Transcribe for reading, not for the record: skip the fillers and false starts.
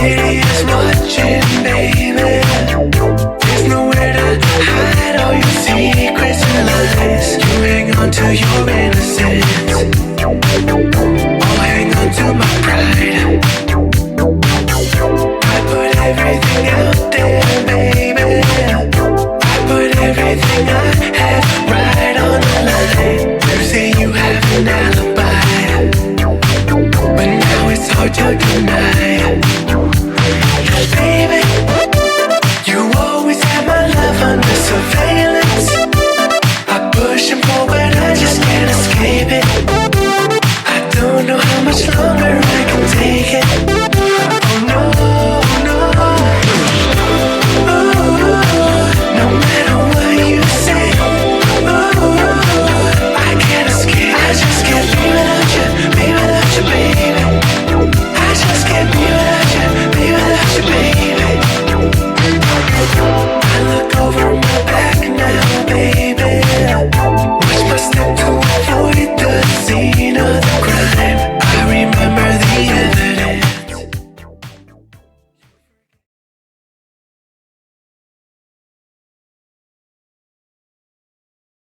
city is watching, baby. There's nowhere to hide all your secrets and lies. You hang on to your innocence. I'll hang on to my pride.